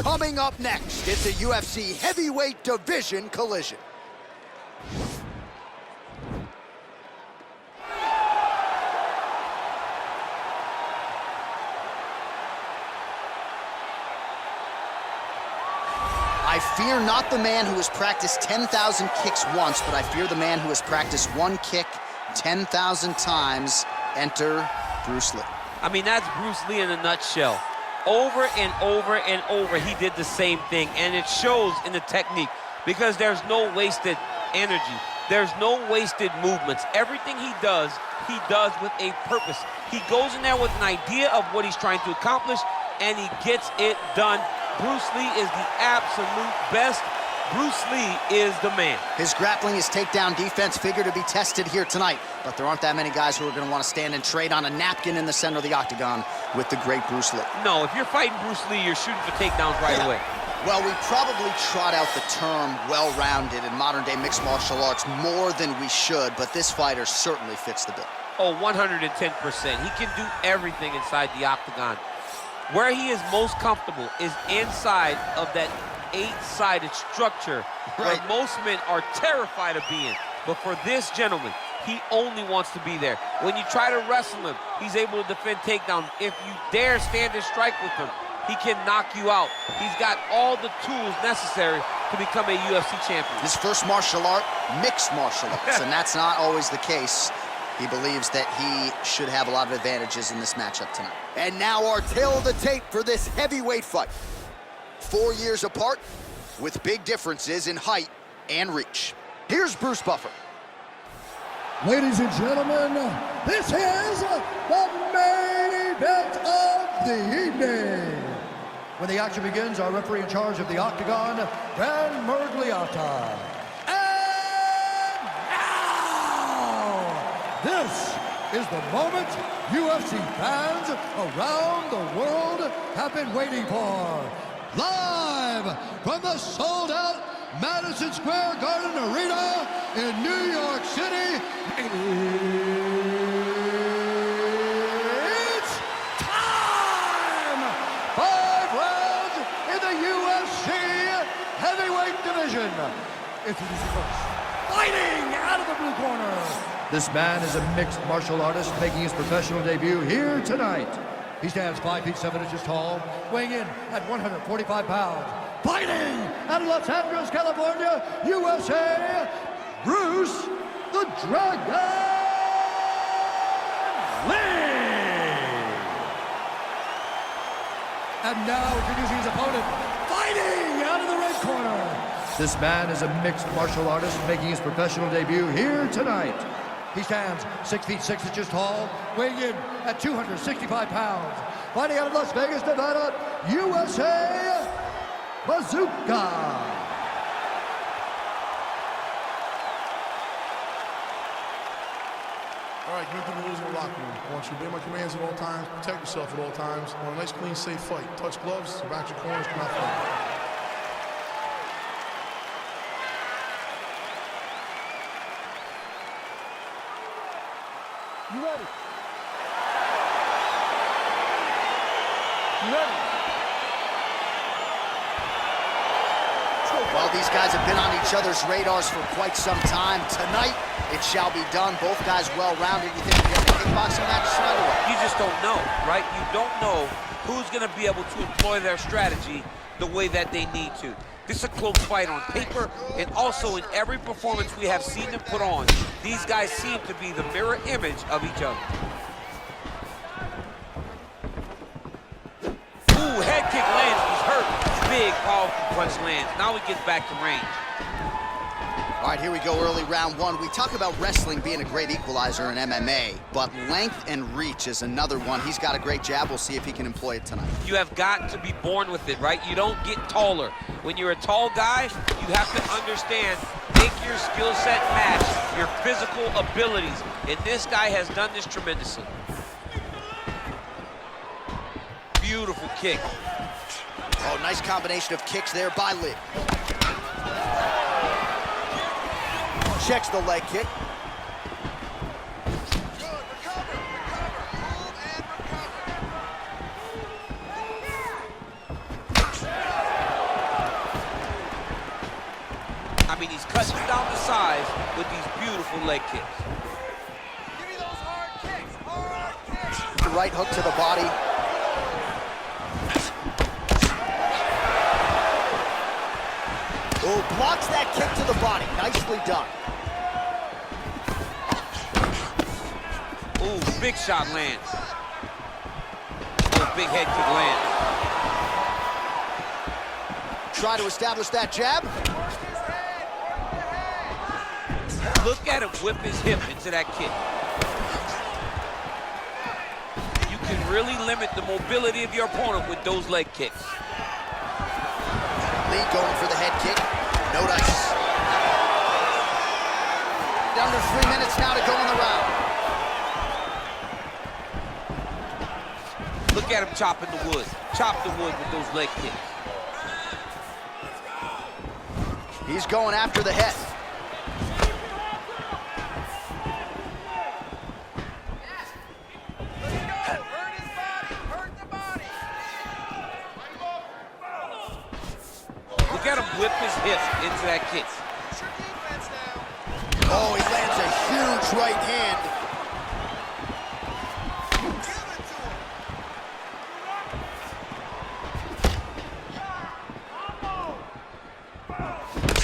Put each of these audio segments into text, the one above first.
Coming up next, it's a UFC heavyweight division collision. I fear not the man who has practiced 10,000 kicks once, but I fear the man who has practiced one kick 10,000 times. Enter Bruce Lee. I mean, that's Bruce Lee in a nutshell. Over and over and over, he did the same thing, and it shows in the technique because there's no wasted energy. There's no wasted movements. Everything he does with a purpose. He goes in there with an idea of what he's trying to accomplish, and he gets it done. Bruce Lee is the absolute best. Bruce Lee is the man. His grappling, his takedown defense figure to be tested here tonight, but there aren't that many guys who are going to want to stand and trade on a napkin in the center of the octagon with the great Bruce Lee. No, if you're fighting Bruce Lee, you're shooting for takedowns right away. Well, we probably trot out the term well-rounded in modern-day mixed martial arts more than we should, but this fighter certainly fits the bill. Oh, 110%. He can do everything inside the octagon. Where he is most comfortable is inside of that 8-sided structure, where most men are terrified of being. But for this gentleman, he only wants to be there. When you try to wrestle him, he's able to defend takedowns. If you dare stand and strike with him, he can knock you out. He's got all the tools necessary to become a UFC champion. His first martial art, mixed martial arts, and that's not always the case. He believes that he should have a lot of advantages in this matchup tonight. And now our tail of the tape for this heavyweight fight. 4 years apart, with big differences in height and reach. Here's Bruce Buffer. Ladies and gentlemen, this is the main event of the evening. When the action begins, our referee in charge of the octagon, Dan Mergliata. And now, this is the moment UFC fans around the world have been waiting for. Live from the sold-out Madison Square Garden Arena in New York City, it's time! 5 rounds in the UFC heavyweight division. Introducing first, fighting out of the blue corner. This man is a mixed martial artist making his professional debut here tonight. He stands 5 feet 7 inches tall, weighing in at 145 pounds. Fighting out of Los Angeles, California, USA, Bruce the Dragon Lee. And now introducing his opponent, fighting out of the red corner. This man is a mixed martial artist making his professional debut here tonight. He stands 6 feet 6 inches tall, weighing in at 265 pounds. Fighting out of Las Vegas, Nevada, USA, Bazooka. All right, get the rules in the locker room. I want you to obey my commands at all times, protect yourself at all times. I want a nice, clean, safe fight. Touch gloves, back your corners, come out fight. You ready? You ready? Well, these guys have been on each other's radars for quite some time. Tonight, it shall be done. Both guys well-rounded. You think we're getting a kickboxing match tonight or what? You just don't know, right? You don't know who's going to be able to employ their strategy the way that they need to. This is a close fight on paper, and also in every performance we have seen them put on, these guys seem to be the mirror image of each other. Ooh, head kick lands, he's hurt. Big, powerful punch lands. Now he gets back to range. All right, here we go, early round one. We talk about wrestling being a great equalizer in MMA, but length and reach is another one. He's got a great jab. We'll see if he can employ it tonight. You have got to be born with it, right? You don't get taller. When you're a tall guy, you have to understand, make your skill set match your physical abilities. And this guy has done this tremendously. Beautiful kick. Oh, nice combination of kicks there by Lee. Checks the leg kick. I mean, he's cutting down the size with these beautiful leg kicks. Give me those hard kicks, hard kicks. The right hook to the body. Oh, blocks that kick to the body. Nicely done. Ooh, big shot lands. Oh, big head kick lands. Try to establish that jab. Look at him whip his hip into that kick. You can really limit the mobility of your opponent with those leg kicks. Lee going for the head kick. No dice. Under 3 minutes now to go in the round. Look at him chopping the wood. Chop the wood with those leg kicks. He's going after the head. Look at him whip his hip into that kick. Oh, he lands a huge right hand.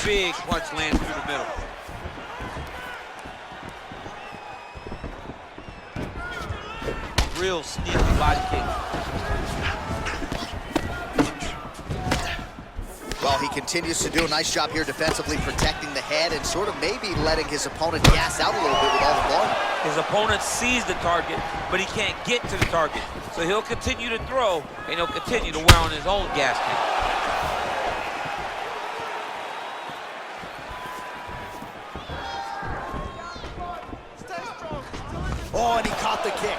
Big punch lands through the middle. Real sneaky body kick. Well, he continues to do a nice job here defensively, protecting the head and sort of maybe letting his opponent gas out a little bit with all the volume. His opponent sees the target, but he can't get to the target. So he'll continue to throw, and he'll continue to wear on his own gas tank. Oh, and he caught the kick.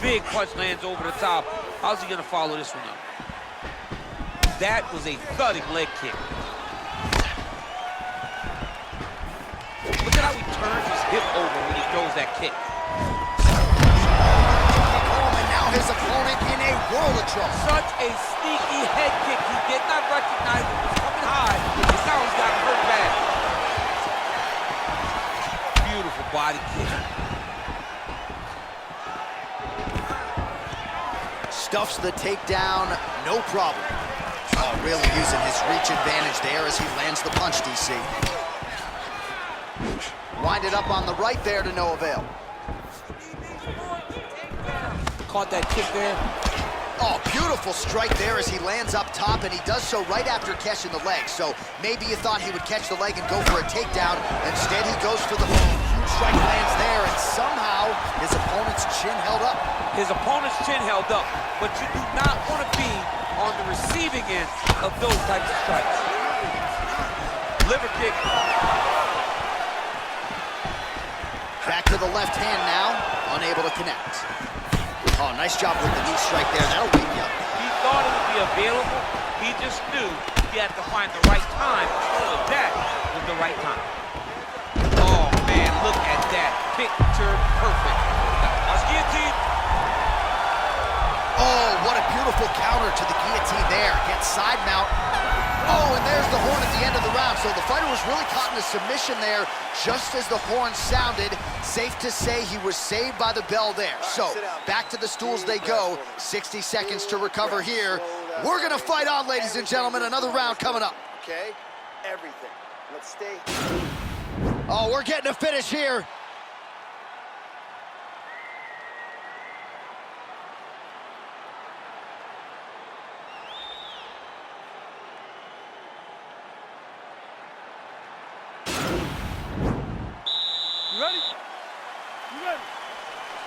Big punch lands over the top. How's he gonna follow this one up? That was a thudding leg kick. Look at how he turns his hip over when he throws that kick. Oh, and now his opponent in a world of trouble. Such a sneaky head kick. He did not recognize it was coming high, and now he's got him hurt bad. Beautiful body kick. Stuffs the takedown, no problem. Oh, really using his reach advantage there as he lands the punch, DC. Winded up on the right there to no avail. Caught that kick there. Oh, beautiful strike there as he lands up top, and he does so right after catching the leg. So maybe you thought he would catch the leg and go for a takedown. Instead, he goes for the huge strike, lands there, and somehow his opponent's chin held up. His opponent's chin held up, but you do not want to be on the receiving end of those types of strikes. Liver kick. Back to the left hand now, unable to connect. Oh, nice job with the knee strike there. That'll wake you up. He thought it would be available. He just knew he had to find the right time. So that was the right time. Oh, man, look at that. Picture perfect. Watch guillotine. Oh, what a beautiful counter to the guillotine there. Gets side mount. Oh, and there's the horn at the end of the round. So the fighter was really caught in a submission there just as the horn sounded. Safe to say he was saved by the bell there. So back to the stools they go. 60 seconds to recover here. We're going to fight on, ladies and gentlemen. Another round coming up. Okay, everything. Let's stay. Oh, we're getting a finish here.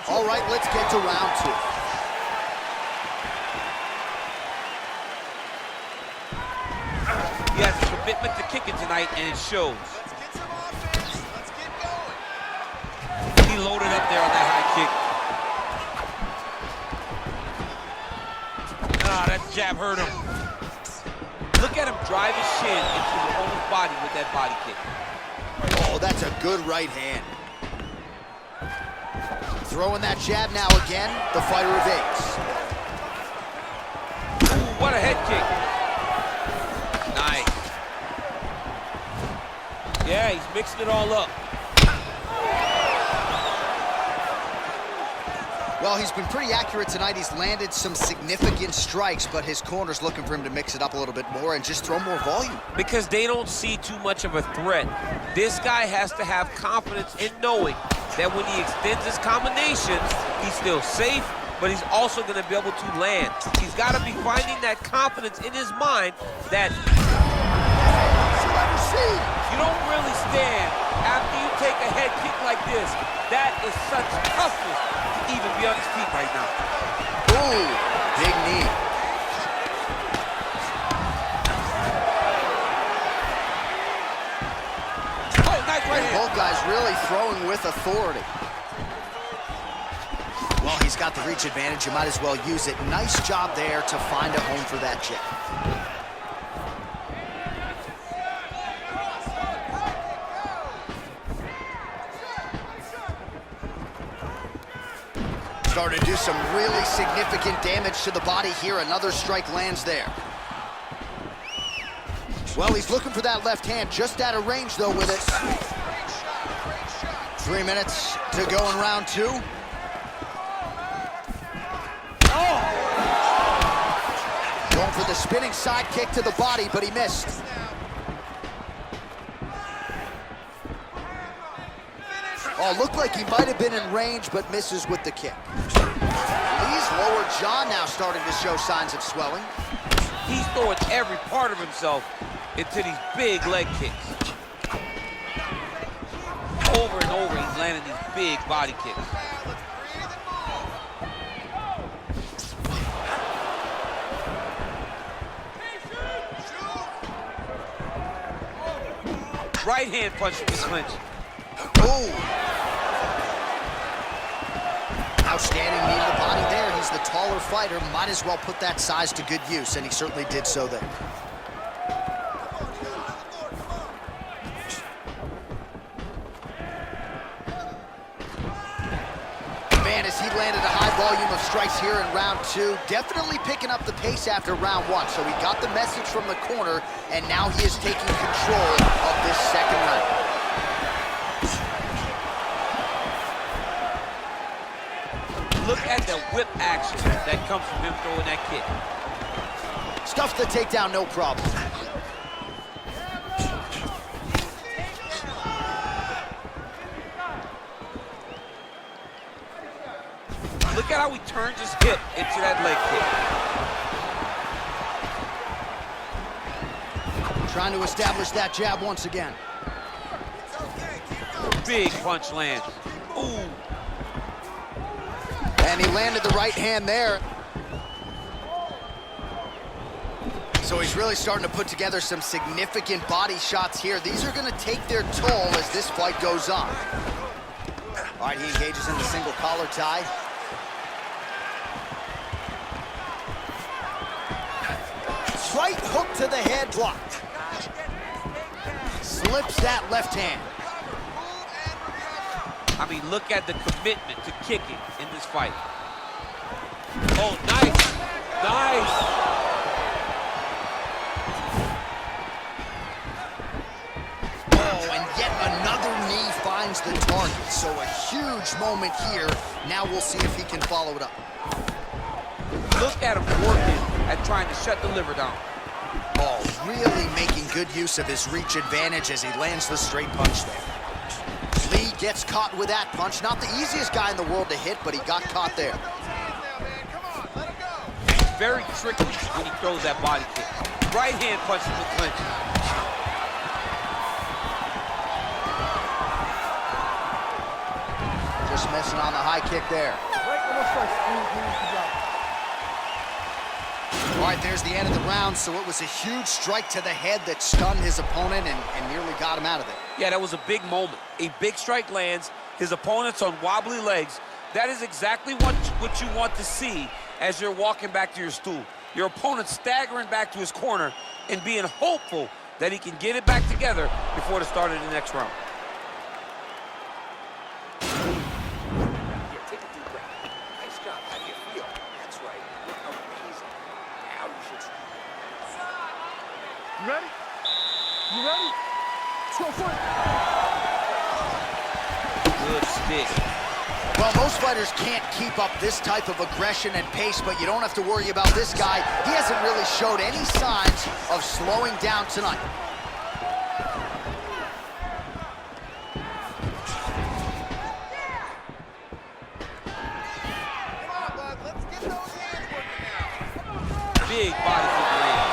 All right, let's get to round two. He has a commitment to kicking tonight, and it shows. Let's get some offense. Let's get going. He loaded up there on that high kick. Ah, that jab hurt him. Look at him drive his shin into the opponent's body with that body kick. Oh, that's a good right hand. Throwing that jab now again. The fighter evades. Ooh, what a head kick. Nice. He's mixing it all up. Well, he's been pretty accurate tonight. He's landed some significant strikes, but his corner's looking for him to mix it up a little bit more and just throw more volume. Because they don't see too much of a threat. This guy has to have confidence in knowing that when he extends his combinations, he's still safe, but he's also going to be able to land. He's got to be finding that confidence in his mind that you don't really stand after you take a head kick like this. That is such toughness to even be on his feet right now. Ooh, big knee. Oh, nice right hand. Both guys really throwing with authority. Well, he's got the reach advantage. You might as well use it. Nice job there to find a home for that jab. Starting to do some really significant damage to the body here. Another strike lands there. Well, he's looking for that left hand, just out of range, though, with it. 3 minutes to go in round 2. Oh! Going for the spinning side kick to the body, but he missed. Oh, looked like he might have been in range, but misses with the kick. Lee's lower jaw now starting to show signs of swelling. He's throwing every part of himself into these big leg kicks. Over and over, he's landing these big body kicks. Right hand punch from the clinch. Ooh. Outstanding knee to the body there. He's the taller fighter. Might as well put that size to good use, and he certainly did so there. Man, as he landed a high volume of strikes here in round 2, definitely picking up the pace after round 1. So he got the message from the corner, and now he is taking control of this second round. Look at the whip action that comes from him throwing that kick. Stuffs the takedown, no problem. Look at how he turns his hip into that leg kick. Trying to establish that jab once again. Big punch lands. Ooh. And he landed the right hand there. So he's really starting to put together some significant body shots here. These are going to take their toll as this fight goes on. All right, he engages in the single collar tie. Right hook to the head, blocked. Slips that left hand. I mean, look at the commitment to kicking in this fight. Oh, nice. Nice. Oh, and yet another knee finds the target. So a huge moment here. Now we'll see if he can follow it up. Look at him working at trying to shut the liver down. Oh, really making good use of his reach advantage as he lands the straight punch there. Lee gets caught with that punch. Not the easiest guy in the world to hit, but he got caught there. Very tricky when he throws that body kick. Right hand punch from the clinch. Just missing on the high kick there. All right, there's the end of the round, so it was a huge strike to the head that stunned his opponent and nearly got him out of it. Yeah, that was a big moment. A big strike lands, his opponent's on wobbly legs. That is exactly what you want to see as you're walking back to your stool. Your opponent staggering back to his corner and being hopeful that he can get it back together before the start of the next round. Take a deep breath. Nice job. How do you feel? That's right. Look amazing. Now you should... You ready? You ready? Good stick. Well, most fighters can't keep up this type of aggression and pace, but you don't have to worry about this guy. He hasn't really showed any signs of slowing down tonight. Big body kick land.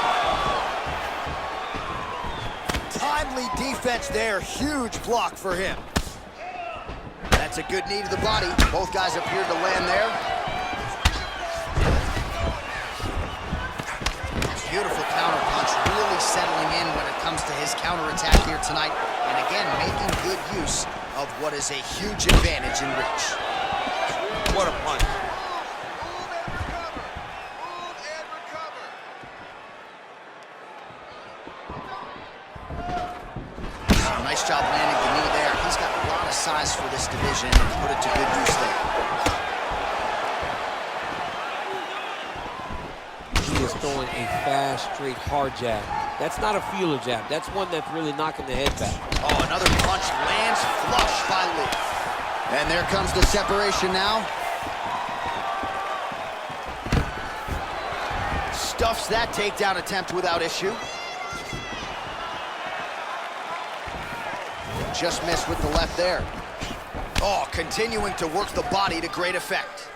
Timely defense there, huge block for him. That's a good knee to the body. Both guys appeared to land there. Beautiful counter punch, really settling in when it comes to his counterattack here tonight. And again, making good use of what is a huge advantage in reach. What a punch. Nice job landing the knee there. He's got a lot of size for this division and put it to good use there. He is throwing a fast, straight, hard jab. That's not a feeler jab. That's one that's really knocking the head back. Oh, another punch lands flush by Lee. And there comes the separation now. Stuffs that takedown attempt without issue. Just missed with the left there. Oh, continuing to work the body to great effect.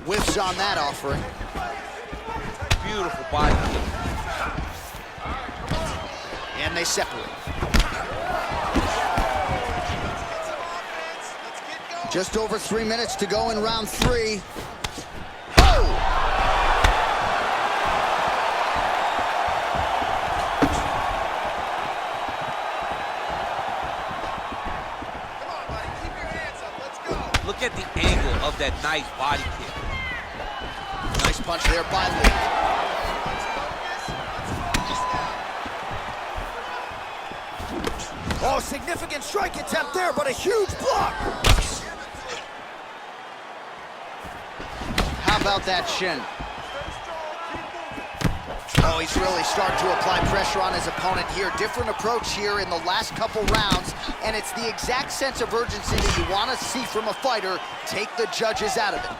Whiffs on that offering. Beautiful body kick. And they separate. Just over 3 minutes to go in round 3. Oh! Look at the angle of that nice body kick. Nice punch there by Lee. Oh, significant strike attempt there, but a huge block. How about that shin? Oh, he's really starting to apply pressure on his opponent here. Different approach here in the last couple rounds, and it's the exact sense of urgency that you want to see from a fighter. Take the judges out of it.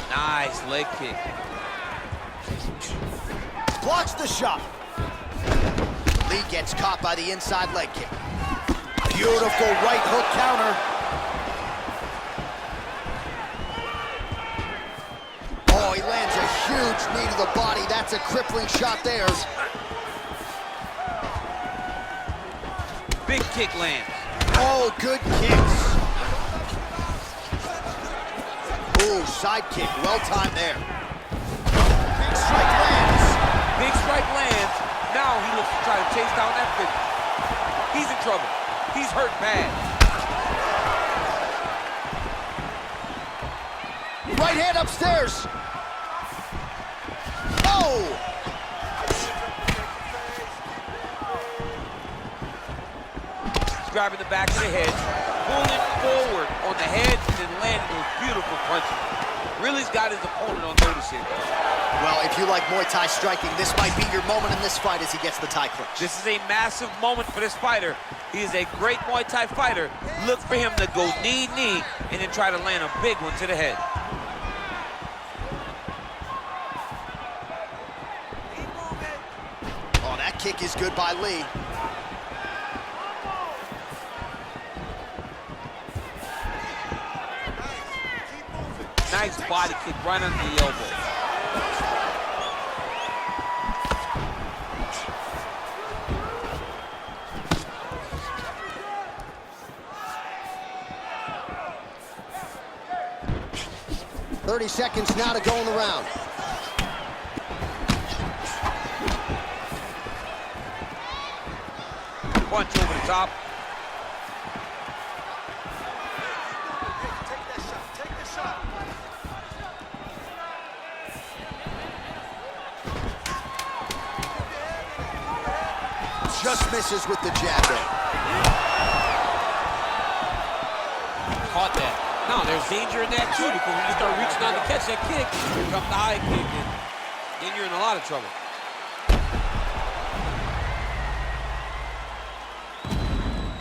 Nice leg kick. Blocks the shot. Lee gets caught by the inside leg kick. Beautiful right hook counter. Oh, he lands a huge knee to the body. That's a crippling shot there. Big kick lands. Oh, good kicks. Ooh, side kick, well timed there. Big strike lands. Big strike lands. Now he looks to try to chase down that finish. He's in trouble. He's hurt bad. Right hand upstairs. Oh! He's grabbing the back of the head, pulling forward on the head, and then landing those beautiful punches. Really's got his opponent on notice here. Well, if you like Muay Thai striking, this might be your moment in this fight as he gets the Thai clinch. This is a massive moment for this fighter. He is a great Muay Thai fighter. Look for him to go knee, and then try to land a big one to the head. Oh, that kick is good by Lee. Nice body kick right under the elbow. .30 seconds now to go in the round. Punch over the top. Take that shot. Take the shot. Just misses with the jab there. Caught that. No, there's danger in that too, because when you start reaching out to catch that kick, here comes the high kick, and then you're in a lot of trouble.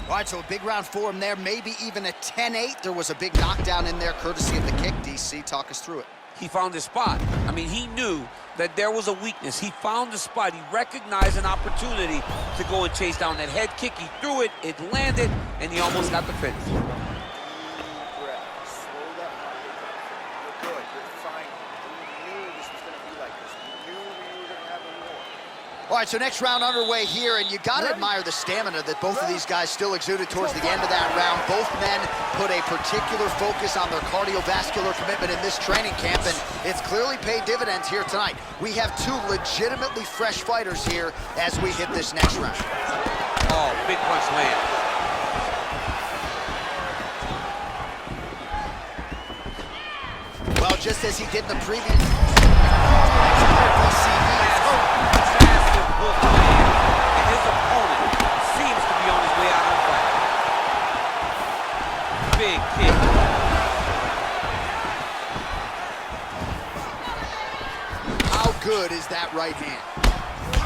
All right, so a big round for him there, maybe even a 10-8. There was a big knockdown in there, courtesy of the kick. DC, talk us through it. He found his spot. I mean, he knew that there was a weakness. He found the spot. He recognized an opportunity to go and chase down that head kick. He threw it, it landed, and he almost got the finish. Slow that you're good. You're fine. We knew this was going to be like this. We knew we were going to have a war. All right, so next round underway here, and you got to admire the stamina that both of these guys still exuded towards the end of that round. Both men put a particular focus on their cardiovascular commitment in this training camp, and it's clearly paid dividends here tonight. We have two legitimately fresh fighters here as we hit this next round. Oh, big punch land. Well, just as he did in the previous... Massive hook land, and his opponent seems to be on his way out of the fight. Big kick. How good is that right hand?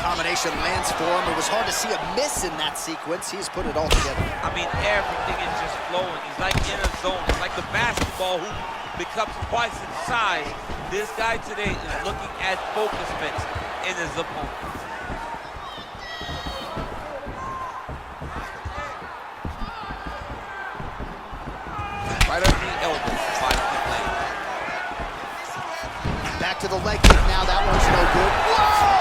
Combination lands for him. It was hard to see a miss in that sequence. He's put it all together. I mean, everything is just flowing. He's like in a zone. It's like the basketball hoop becomes twice its size. This guy today is looking at focus mitts in his opponent. Right under the elbow, body kick land. Back to the leg kick now. That one's no good. Whoa!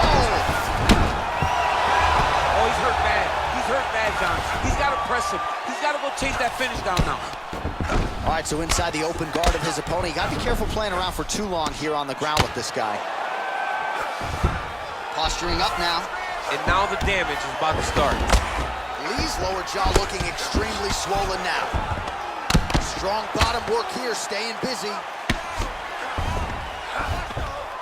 Oh, he's hurt bad. He's hurt bad, John. He's got to press him. He's got to go chase that finish down now. All right, so inside the open guard of his opponent. You got to be careful playing around for too long here on the ground with this guy. Posturing up now. And now the damage is about to start. Lee's lower jaw looking extremely swollen now. Strong bottom work here, staying busy.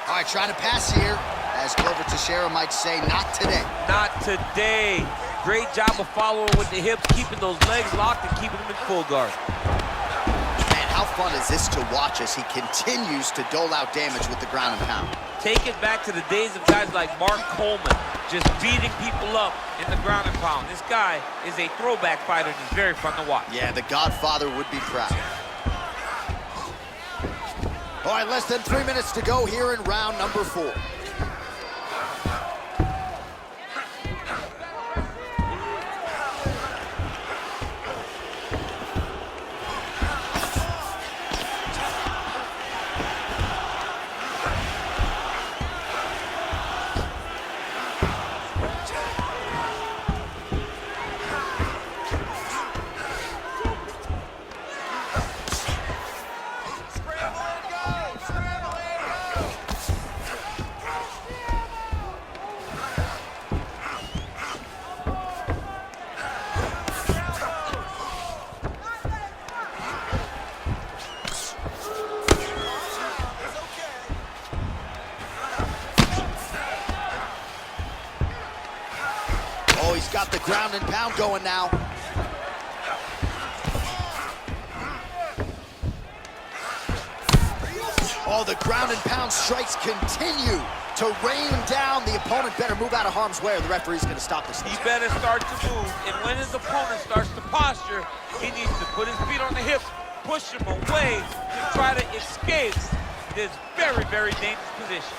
All right, trying to pass here. As Glover Teixeira might say, not today. Not today. Great job of following with the hips, keeping those legs locked and keeping them in full guard. Man, how fun is this to watch as he continues to dole out damage with the ground and pound? Take it back to the days of guys like Mark Coleman, just beating people up in the ground and pound. This guy is a throwback fighter, and he's very fun to watch. Yeah, the Godfather would be proud. All right, less than 3 minutes to go here in round number 4. He's got the ground and pound going now. Oh, the ground and pound strikes continue to rain down. The opponent better move out of harm's way or the referee's going to stop this. He better start to move, and when his opponent starts to posture, he needs to put his feet on the hips, push him away to try to escape this very, very dangerous position.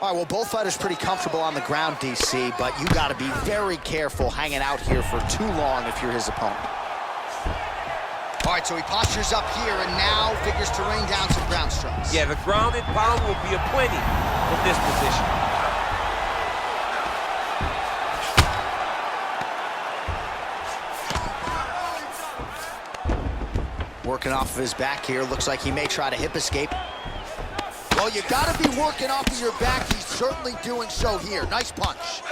All right, well, both fighters pretty comfortable on the ground, DC, but you got to be very careful hanging out here for too long if you're his opponent. All right, so he postures up here and now figures to rain down some ground strikes. Yeah, the ground and pound will be aplenty from this position. Working off of his back here. Looks like he may try to hip escape. Well, you got to be working off of your back. He's certainly doing so here. Nice punch.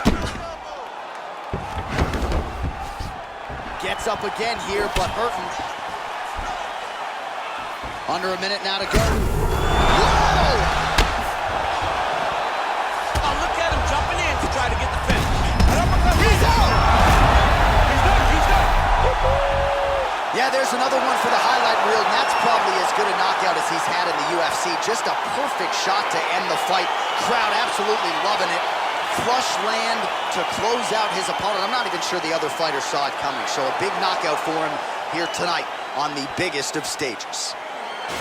Gets up again here, but hurting. Under a minute now to go. Whoa! Oh, look at him jumping in to try to get the finish. He's out! He's done, he's done. Yeah, there's another one for the highlight reeled, and that's probably as good a knockout as he's had in the UFC. Just a perfect shot to end the fight. Crowd absolutely loving it. Flush land to close out his opponent. I'm not even sure the other fighter saw it coming. So a big knockout for him here tonight on the biggest of stages.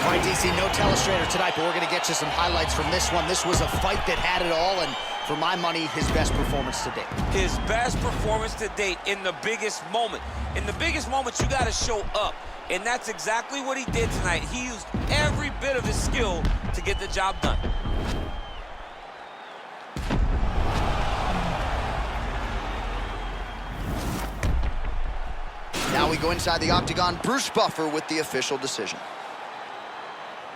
All right, DC, no telestrator tonight, but we're going to get you some highlights from this one. This was a fight that had it all, and for my money, his best performance to date. His best performance to date in the biggest moment. In the biggest moment, you got to show up. And that's exactly what he did tonight. He used every bit of his skill to get the job done. Now we go inside the octagon. Bruce Buffer with the official decision.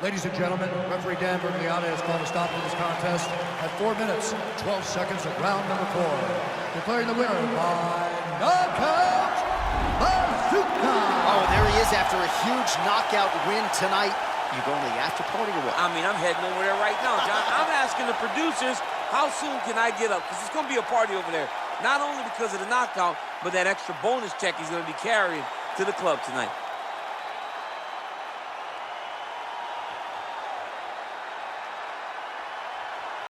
Ladies and gentlemen, referee Dan Bergliata has called a stop to this contest at 4 minutes, 12 seconds of round number 4. Declaring the winner by knockout, Bazooka! Oh, there he is after a huge knockout win tonight. You going to the after party or what? I mean, I'm heading over there right now, John. I'm asking the producers, how soon can I get up? Because it's going to be a party over there. Not only because of the knockout, but that extra bonus check he's going to be carrying to the club tonight.